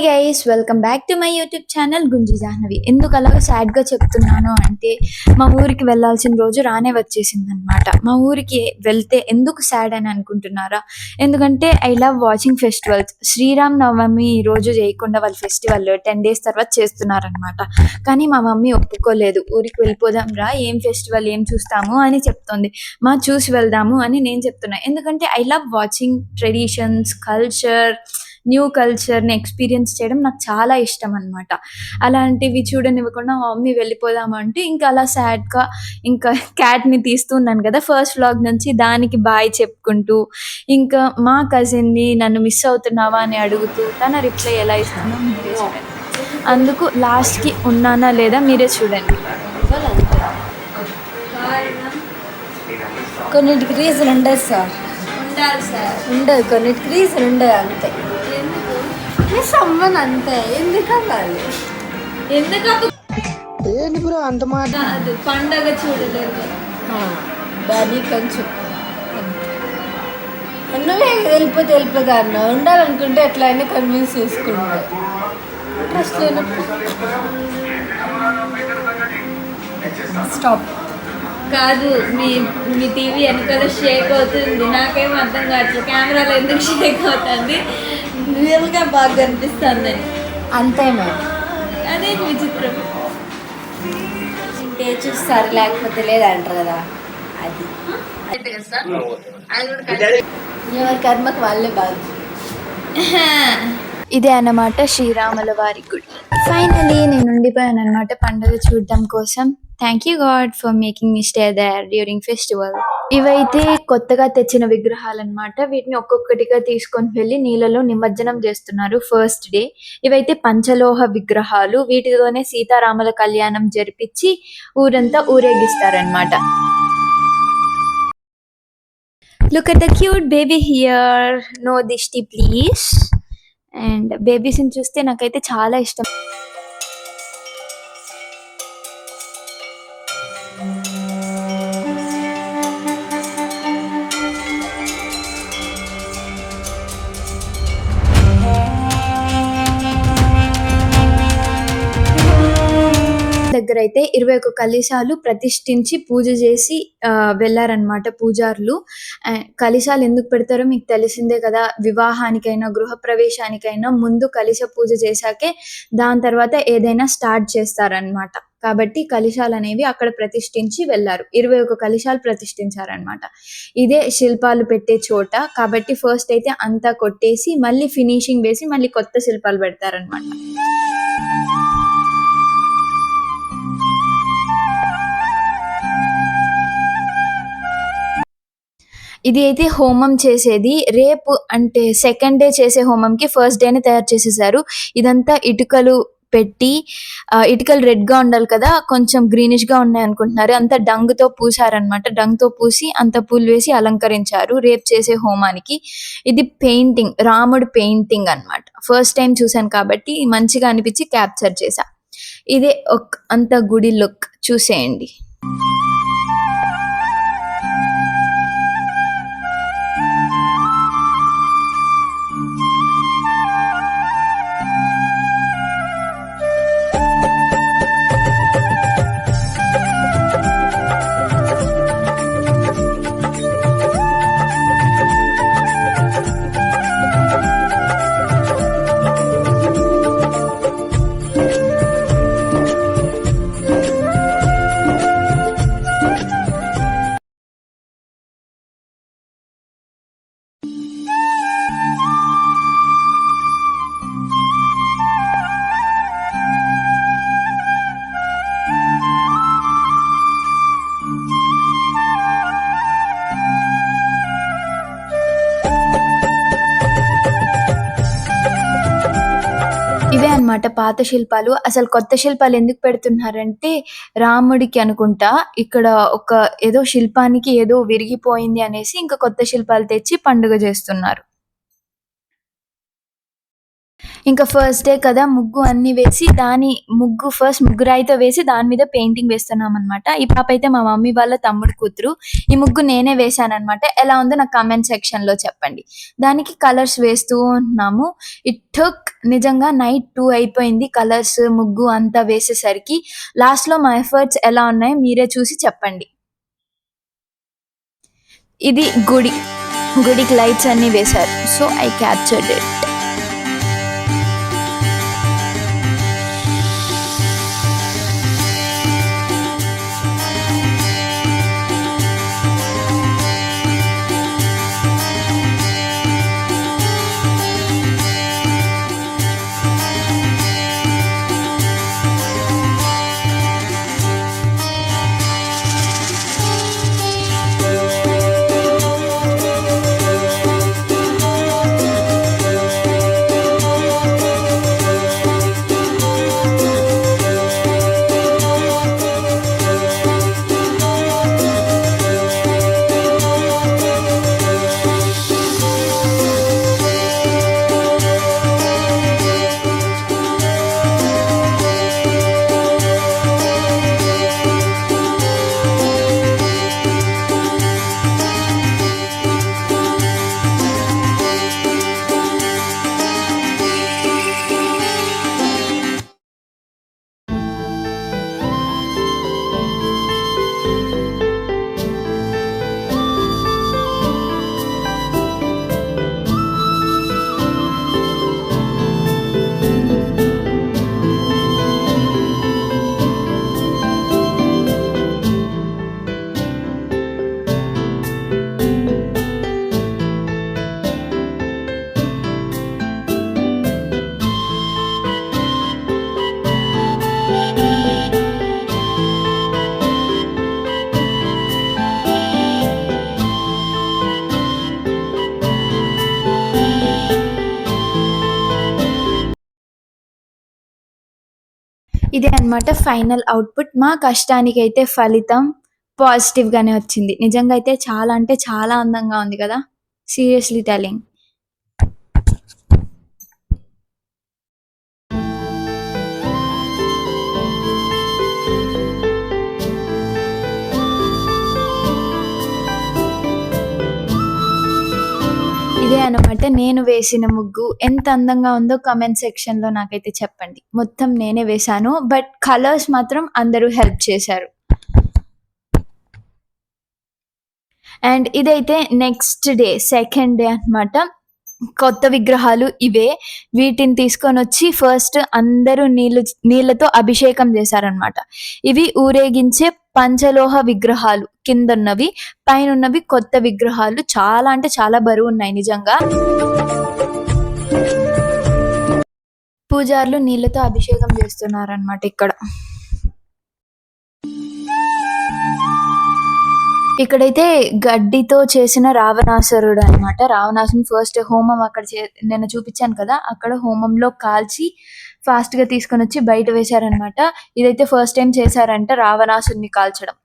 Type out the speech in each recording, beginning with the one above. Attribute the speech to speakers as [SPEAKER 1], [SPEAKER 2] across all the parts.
[SPEAKER 1] Guys, welcome back to my YouTube channel Gunji Jahnavi. ఎందుకు అలాగ సాడ్గా చెప్తున్నాను అంటే, మా ఊరికి వెళ్ళాల్సిన రోజు రానే వచ్చేసింది అనమాట. మా ఊరికి వెళ్తే ఎందుకు సాడ్ అని అనుకుంటున్నారా? ఎందుకంటే I love watching festivals. Sriram Navami రోజు చేయకుండా వాళ్ళ ఫెస్టివల్ 10 days తర్వాత చేస్తున్నారనమాట. కానీ మా మమ్మీ ఒప్పుకోలేదు. ఊరికి వెళ్ళిపోదాం రా, ఏం ఫెస్టివల్ ఏం చూస్తాము అని చెప్తోంది. చూసి వెళ్దాము అని నేను చెప్తున్నా. ఎందుకంటే I love watching traditions, culture, new కల్చర్ని ఎక్స్పీరియన్స్ చేయడం నాకు చాలా ఇష్టం అనమాట. అలాంటివి చూడనివ్వకుండా మా మమ్మీ వెళ్ళిపోదాము అంటే ఇంకా అలా సాడ్గా ఇంకా క్యాట్ని తీస్తున్నాను కదా ఫస్ట్ వ్లాగ్ నుంచి, దానికి బాయ్ చెప్పుకుంటూ ఇంకా మా కజిన్ని నన్ను మిస్ అవుతున్నావా అని అడుగుతూ తన రిప్లై ఎలా ఇస్తుందో మీరే చూడండి. అందుకు లాస్ట్కి ఉన్నానా లేదా మీరే చూడండి.
[SPEAKER 2] కొన్నిటికి రీజన్ ఉండదు సార్, ఉండదు. కొన్నిటికి రీజన్ ఉండదు, అంతే. సమ్మన్ అంతే. ఎందుకు
[SPEAKER 3] ఏంటి బ్రో అంత మాట?
[SPEAKER 1] పండగ చూడలేదు
[SPEAKER 2] దాన్ని కొంచెం నువ్వే వెళ్ళిపోతా అన్న. ఉండాలనుకుంటే ఎట్లా అయినా కన్విన్స్ చేసుకుంటా. ఇంట్రెస్ట్ లేనప్పుడు స్టాప్.
[SPEAKER 1] కాదు, మీ టీవీ వెనకాల షేక్ అవుతుంది. నాకేం అర్థం కావట్లేదు కెమెరాలో ఎందుకు షేక్ అవుతుంది. రియల్గా బాగా కనిపిస్తుంది
[SPEAKER 2] అంతే మేడం.
[SPEAKER 1] అదే విచిత్రం.
[SPEAKER 2] ఇంకే చూస్తారు లేకపోతే లేదంటారు కదా, అది ఎవరి కర్మకు వాళ్ళే బాగా.
[SPEAKER 1] ఇదే అన్నమాట శ్రీరాముల వారి గుడి. ఫైనలీ నేను ఉండిపోయాను అనమాట పండుగ చూడడం కోసం. Thank you God for making me stay there during festival. ఇవైతే కొత్తగా తెచ్చిన విగ్రహాలు అనమాట. వీటిని ఒక్కొక్కటిగా తీసుకొని వెళ్ళి నీళ్ళలో నిమజ్జనం చేస్తున్నారు ఫస్ట్ డే. ఇవైతే పంచలోహ విగ్రహాలు. వీటితోనే సీతారాముల కళ్యాణం జరిపించి ఊరంతా ఊరేగిస్తారనమాట. Look at the cute baby here. No దిష్టి ప్లీజ్. అండ్ బేబీస్ని చూస్తే నాకైతే చాలా ఇష్టం. దగ్గర అయితే 21 కలశాలు ప్రతిష్ఠించి పూజ చేసి వెళ్ళారనమాట పూజారులు. కలశాలు ఎందుకు పెడతారో మీకు తెలిసిందే కదా. వివాహానికైనా గృహప్రవేశానికైనా ముందు కలశ పూజ చేశాకే దాని తర్వాత ఏదైనా స్టార్ట్ చేస్తారనమాట. కాబట్టి కలశాలు అనేవి అక్కడ ప్రతిష్ఠించి వెళ్ళారు. 21 కలశాలు ప్రతిష్ఠించారనమాట. ఇదే శిల్పాలు పెట్టే చోట. కాబట్టి ఫస్ట్ అయితే అంతా కొట్టేసి మళ్ళీ ఫినిషింగ్ వేసి మళ్ళీ కొత్త శిల్పాలు పెడతారనమాట. ఇది అయితే హోమం చేసేది. రేపు అంటే సెకండ్ డే చేసే హోమంకి ఫస్ట్ డేనే తయారు చేసేసారు. ఇదంతా ఇటుకలు పెట్టి, ఇటుకలు రెడ్గా ఉండాలి కదా, కొంచెం గ్రీనిష్గా ఉన్నాయి అనుకుంటున్నారు. అంతా డంగుతో పూసారనమాట. డంగుతో పూసి అంత పూలు వేసి అలంకరించారు రేపు చేసే హోమానికి. ఇది పెయింటింగ్, రాముడు పెయింటింగ్ అనమాట. ఫస్ట్ టైం చూశాను కాబట్టి మంచిగా అనిపించి క్యాప్చర్ చేశా. ఇదే అంత గుడి లుక్ చూసేయండి. ఇవే అన్నమాట పాత శిల్పాలు. అసలు కొత్త శిల్పాలు ఎందుకు పెడుతున్నారంటే రాముడికి అనుకుంటా ఇక్కడ ఏదో శిల్పానికి ఏదో విరిగిపోయింది అనేసి ఇంకా కొత్త శిల్పాలు తెచ్చి పండుగ చేస్తున్నారు. ఇంకా ఫస్ట్ డే కదా ముగ్గు అన్నీ వేసి ముగ్గురాయితో వేసి దాని మీద పెయింటింగ్ వేస్తున్నామనమాట. ఈ పాప అయితే మా మమ్మీ వాళ్ళ తమ్ముడు కూతురు. ఈ ముగ్గు నేనే వేశాననమాట. ఎలా ఉందో నాకు కామెంట్ సెక్షన్‌లో చెప్పండి. దానికి కలర్స్ వేస్తూ ఉంటున్నాము. ఇట్ టుక్ నిజంగా నైట్ 2 అయిపోయింది కలర్స్, ముగ్గు అంతా వేసేసరికి. లాస్ట్‌లో మా ఎఫర్ట్స్ ఎలా ఉన్నాయో మీరే చూసి చెప్పండి. ఇది గుడికి లైట్స్ అన్నీ వేశారు. So, I captured it. ఇదే అన్నమాట ఫైనల్ అవుట్‌పుట్. మా కష్టానికైతే ఫలితం పాజిటివ్‌గానే వచ్చింది. నిజంగా అయితే చాలా అంటే చాలా అందంగా ఉంది కదా! Seriously telling. ఇదే అన్నమాట నేను వేసిన ముగ్గు. ఎంత అందంగా ఉందో కామెంట్ సెక్షన్‌లో నాకైతే చెప్పండి. మొత్తం నేనే వేశాను. బట్ కలర్స్ మాత్రం అందరూ హెల్ప్ చేశారు. అండ్ ఇదైతే నెక్స్ట్ డే సెకండ్ డే అన్నమాట. కొత్త విగ్రహాలు ఇవే. వీటిని తీసుకొనొచ్చి ఫస్ట్ అందరూ నీళ్ళతో అభిషేకం చేశారన్నమాట. ఇవి ఊరేగించే పంచలోహ విగ్రహాలు కిందున్నవి. పైనున్నవి కొత్త విగ్రహాలు. చాలా అంటే చాలా బరువున్నాయి నిజంగా. పూజారులు నీళ్ళతో అభిషేకం చేస్తున్నారన్నమాట ఇక్కడ. ఇక్కడైతే గడ్డితో చేసిన రావణాసురుడు అన్నమాట. రావణాసురుని ఫస్ట్ హోమం అక్కడ నిన్న చూపించాను కదా! అక్కడ హోమంలో కాల్చి ఫాస్ట్‌గా తీసుకొనొచ్చి బయట వేశారన్నమాట. ఇదైతే ఫస్ట్ టైమ్ చేశారంట రావణాసురుడిని కాల్చడం.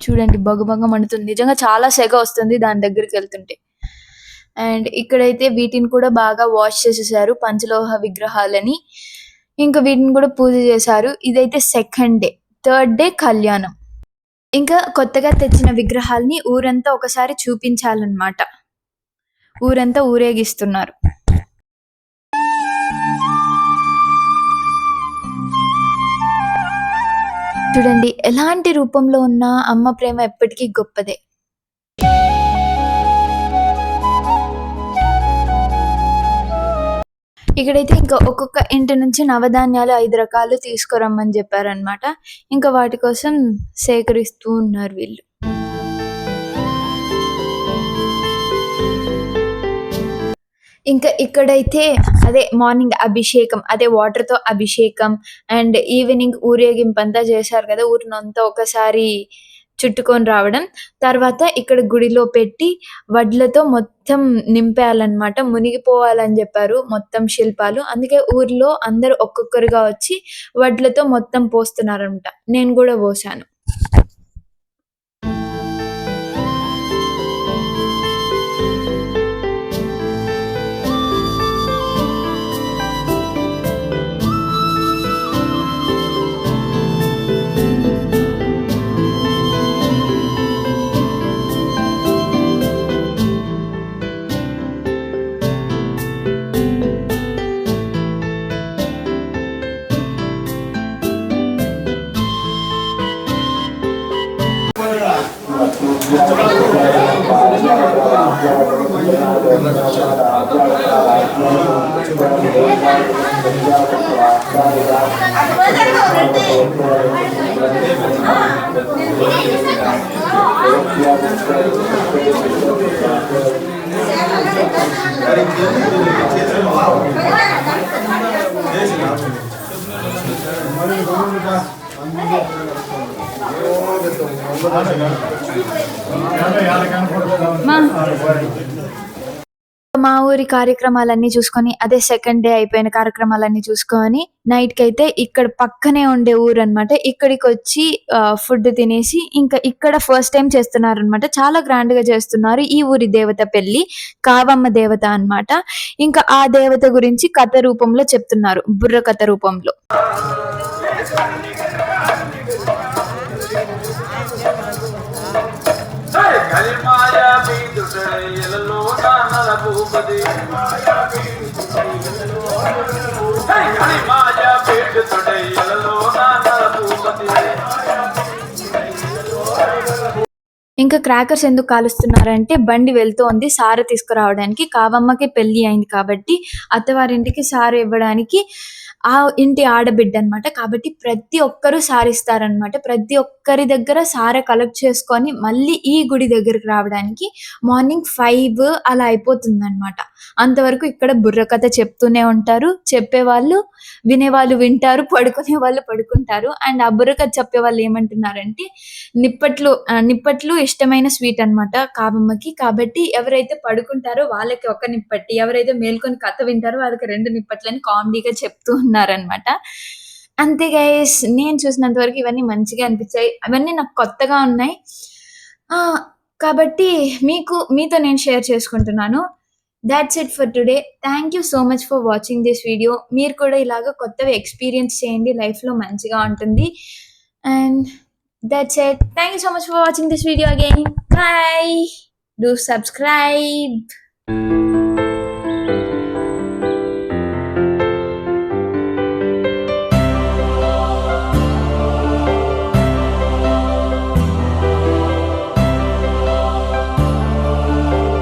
[SPEAKER 1] చూడండి బగబగ మండుతుంది. నిజంగా చాలా సెగ వస్తుంది దాని దగ్గరికెళ్తుంటే. అండ్ ఇక్కడైతే వీటిని కూడా బాగా వాష్ చేసేసారు పంచలోహ విగ్రహాలని. ఇంకా వీటిని కూడా పూజ చేశారు. ఇదైతే సెకండ్ డే. థర్డ్ డే కళ్యాణం. ఇంకా కొత్తగా తెచ్చిన విగ్రహాల్ని ఊరంతా ఒకసారి చూపించాలన్నమాట. ఊరంతా ఊరేగిస్తున్నారు. చూడండి ఎలాంటి రూపంలో ఉన్న అమ్మ ప్రేమ ఎప్పటికీ గొప్పదే. ఇక్కడైతే ఇంకా ఒక్కొక్క ఇంటి నుంచి నవధాన్యాలు 5 రకాలు తీసుకురమ్మని చెప్పారన్నమాట. ఇంకా వాటి కోసం సేకరిస్తూ ఉన్నారు వీళ్ళు. ఇంకా ఇక్కడైతే అదే మార్నింగ్ అభిషేకం, అదే వాటర్‌తో అభిషేకం అండ్ ఈవినింగ్ ఊరేగింపంతా చేశారు కదా! ఊరినంతా ఒకసారి చుట్టుకొని రావడం. తర్వాత ఇక్కడ గుడిలో పెట్టి వడ్లతో మొత్తం నింపేయాలన్నమాట. మునిగిపోవాలని జెప్పారు మొత్తం శిల్పాలు. అందుకే ఊర్లో అందరూ ఒక్కొక్కరుగా వచ్చి వడ్లతో మొత్తం పోస్తున్నారనమాట. నేను గూడా పోశాను. మా ఊరి కార్యక్రమాలన్నీ చూసుకొని, అదే సెకండ్ డే అయిపోయిన కార్యక్రమాలన్నీ చూసుకొని నైట్‌కి అయితే ఇక్కడ పక్కనే ఉండే ఊరన్నమాట. ఇక్కడికొచ్చి ఫుడ్ తినేసి ఇంకా ఇక్కడ ఫస్ట్ టైమ్ చేస్తున్నారన్నమాట. చాలా గ్రాండ్‌గా చేస్తున్నారు. ఈ ఊరి దేవత పెళ్లి. కావమ్మ దేవత అన్నమాట. ఇంకా ఆ దేవత గురించి కథ రూపంలో చెప్తున్నారు. బుర్ర కథ రూపంలో.
[SPEAKER 4] కలిమాయా బీదుడైలలో నానల భూపతి కలిమాయా బీదుడైలలో నానల భూపతి.
[SPEAKER 1] ఇంకా క్రాకర్స్ ఎందుకు కాలుస్తున్నారంటే బండి వెళ్తోంది సారె తీసుకురావడానికి. కావమ్మకి పెళ్లి అయింది కాబట్టి అత్తవారింటికి సారె ఇవ్వడానికి ఆ ఇంటి ఆడబిడ్డ అన్నమాట. కాబట్టి ప్రతి ఒక్కరు సారిస్తారన్నమాట. ప్రతి ఒక్కరి దగ్గర సారె కలెక్ట్ చేసుకొని మళ్ళీ ఈ గుడి దగ్గరికి రావడానికి మార్నింగ్ 5 అలా అయిపోతుందన్నమాట. అంతవరకు ఇక్కడ బుర్రకథ చెప్తూనే ఉంటారు. చెప్పేవాళ్ళు వినేవాళ్ళు వింటారు, పడుకునే వాళ్ళు పడుకుంటారు. అండ్ ఆ బుర్రకథ చెప్పేవాళ్ళు ఏమంటున్నారంటే నిప్పట్లు ఇష్టమైన స్వీట్ అన్నమాట కావమ్మకి. కాబట్టి ఎవరైతే పడుకుంటారో వాళ్ళకి ఒక నిప్పట్టి, ఎవరైతే మేల్కొని కథ వింటారో వాళ్ళకి 2 నిప్పట్లని కామెడీగా చెప్తూ ఉన్నారన్నమాట. అంతే గైస్, నేను చూసినంత వరకు ఇవన్నీ మంచిగా అనిపించాయి. అవన్నీ నాకు కొత్తగా ఉన్నాయి. కాబట్టి మీతో నేను షేర్ చేసుకుంటున్నాను. That's it for today. Thank you so much for watching this video. మీరు కూడా ఇలాగ కొత్తవి ఎక్స్పీరియన్స్ చేయండి, లైఫ్లో మంచిగా ఉంటుంది. And that's it. Thank you so much for watching this video again. Bye. Do subscribe.